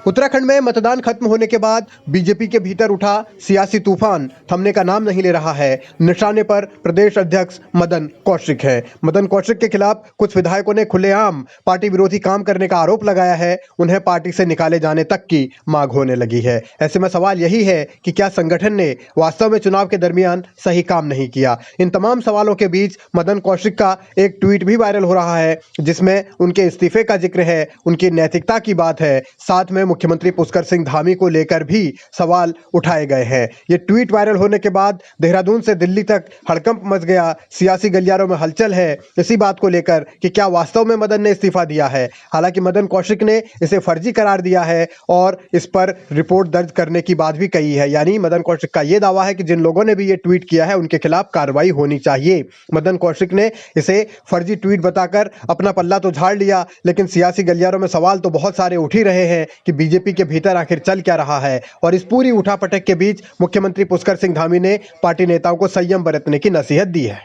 उत्तराखंड में मतदान खत्म होने के बाद बीजेपी के भीतर उठा सियासी तूफान थमने का नाम नहीं ले रहा है। निशाने पर प्रदेश अध्यक्ष मदन कौशिक है। मदन कौशिक के खिलाफ कुछ विधायकों ने खुलेआम पार्टी विरोधी काम करने का आरोप लगाया है। उन्हें पार्टी से निकाले जाने तक की मांग होने लगी है। ऐसे में सवाल यही है कि क्या संगठन ने वास्तव में चुनाव के दरमियान सही काम नहीं किया। इन तमाम सवालों के बीच मदन कौशिक का एक ट्वीट भी वायरल हो रहा है, जिसमें उनके इस्तीफे का जिक्र है, उनकी नैतिकता की बात है, साथ में मुख्यमंत्री पुष्कर सिंह धामी को लेकर भी सवाल उठाए गए हैं। ये ट्वीट वायरल होने के बाद देहरादून से दिल्ली तक हड़कंप मच गया। सियासी गलियारों में हलचल है इसी बात को लेकर कि क्या वास्तव में मदन ने इस्तीफा दिया है। हालांकि मदन कौशिक ने इसे फर्जी करार दिया है और इस पर रिपोर्ट दर्ज करने की बात भी कही है। यानी मदन कौशिक का यह दावा है कि जिन लोगों ने भी ये ट्वीट किया है उनके खिलाफ कार्रवाई होनी चाहिए। मदन कौशिक ने इसे फर्जी ट्वीट बताकर अपना पल्ला तो झाड़ लिया, लेकिन सियासी गलियारों में सवाल तो बहुत सारे उठ ही रहे हैं कि बीजेपी के भीतर आखिर चल क्या रहा है। और इस पूरी उठापटक के बीच मुख्यमंत्री पुष्कर सिंह धामी ने पार्टी नेताओं को संयम बरतने की नसीहत दी है।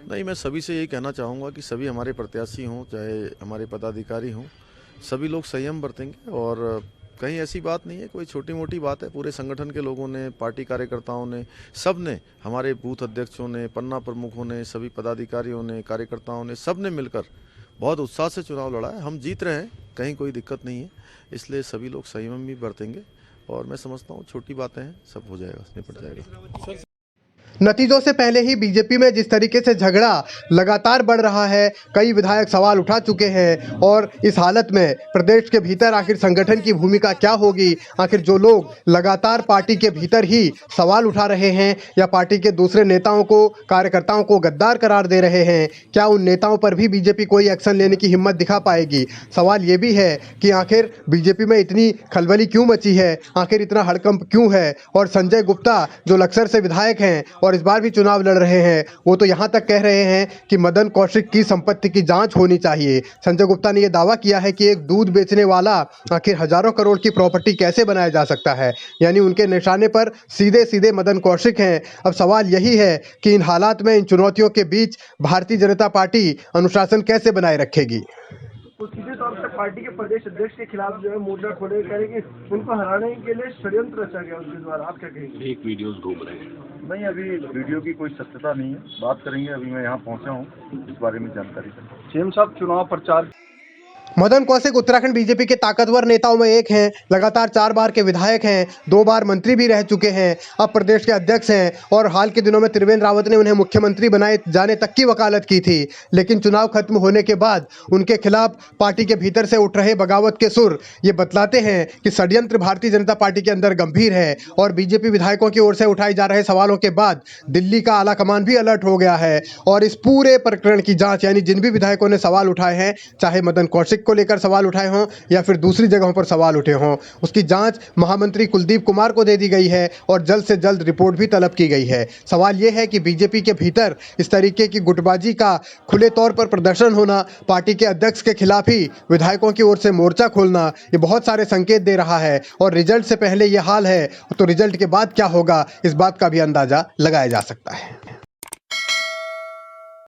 नहीं, मैं सभी से यही कहना चाहूँगा कि सभी हमारे प्रत्याशी हों चाहे हमारे पदाधिकारी हों, सभी लोग संयम बरतेंगे और कहीं ऐसी बात नहीं है, कोई छोटी मोटी बात है। पूरे संगठन के लोगों ने, पार्टी कार्यकर्ताओं ने, सब ने, हमारे बूथ अध्यक्षों ने, पन्ना प्रमुखों ने, सभी पदाधिकारियों ने, कार्यकर्ताओं ने, सब ने मिलकर बहुत उत्साह से चुनाव लड़ा है। हम जीत रहे हैं, कहीं कोई दिक्कत नहीं है, इसलिए सभी लोग संयम भी बरतेंगे और मैं समझता हूँ छोटी बातें हैं, सब हो जाएगा, निपट जाएगा। नतीजों से पहले ही बीजेपी में जिस तरीके से झगड़ा लगातार बढ़ रहा है, कई विधायक सवाल उठा चुके हैं और इस हालत में प्रदेश के भीतर आखिर संगठन की भूमिका क्या होगी। आखिर जो लोग लगातार पार्टी के भीतर ही सवाल उठा रहे हैं या पार्टी के दूसरे नेताओं को, कार्यकर्ताओं को गद्दार करार दे रहे हैं, क्या उन नेताओं पर भी बीजेपी कोई एक्शन लेने की हिम्मत दिखा पाएगी। सवाल ये भी है कि आखिर बीजेपी में इतनी खलबली क्यों मची है, आखिर इतना हड़कंप क्यों है। और संजय गुप्ता जो लक्सर से विधायक हैं और इस बार भी चुनाव लड़ रहे हैं, वो तो यहां तक कह रहे हैं कि मदन कौशिक की संपत्ति की जांच होनी चाहिए। संजय गुप्ता ने यह दावा किया है कि एक दूध बेचने वाला आखिर हजारों करोड़ की प्रॉपर्टी कैसे बनाया जा सकता है। यानी उनके निशाने पर सीधे सीधे मदन कौशिक हैं। अब सवाल यही है कि इन हालात में, इन चुनौतियों के बीच भारतीय जनता पार्टी अनुशासन कैसे बनाए रखेगी। तो सीधे तौर पर पार्टी के प्रदेश अध्यक्ष के खिलाफ जो है मोर्चा खोले, कह रहे कि उनको हराने के लिए षड्यंत्र रचा गया उनके द्वारा। आप क्या कहेंगे? एक वीडियोस घूम रहे हैं। नहीं, अभी वीडियो की कोई सत्यता नहीं है, बात करेंगे। अभी मैं यहाँ पहुँचा हूँ, इस बारे में जानकारी करें। सीएम साहब चुनाव प्रचार। मदन कौशिक उत्तराखंड बीजेपी के ताकतवर नेताओं में एक हैं। लगातार 4 बार के विधायक हैं, 2 बार मंत्री भी रह चुके हैं, अब प्रदेश के अध्यक्ष हैं और हाल के दिनों में त्रिवेंद्र रावत ने उन्हें मुख्यमंत्री बनाए जाने तक की वकालत की थी। लेकिन चुनाव खत्म होने के बाद उनके खिलाफ पार्टी के भीतर से उठ रहे बगावत के सुर ये बतलाते हैं कि षड्यंत्र भारतीय जनता पार्टी के अंदर गंभीर है। और बीजेपी विधायकों की ओर से उठाए जा रहे सवालों के बाद दिल्ली का आलाकमान भी अलर्ट हो गया है और इस पूरे प्रकरण की जाँच, यानी जिन भी विधायकों ने सवाल उठाए हैं, चाहे मदन कौशिक को लेकर सवाल उठाए हों या फिर दूसरी जगहों पर सवाल उठे हों, उसकी जांच महामंत्री कुलदीप कुमार को दे दी गई है और जल्द से जल्द रिपोर्ट भी तलब की गई है। सवाल यह है कि बीजेपी के भीतर इस तरीके की गुटबाजी का खुले तौर पर प्रदर्शन होना, पार्टी के अध्यक्ष के खिलाफ ही विधायकों की ओर से मोर्चा खोलना, ये बहुत सारे संकेत दे रहा है। और रिजल्ट से पहले ये हाल है तो रिजल्ट के बाद क्या होगा, इस बात का भी अंदाजा लगाया जा सकता है।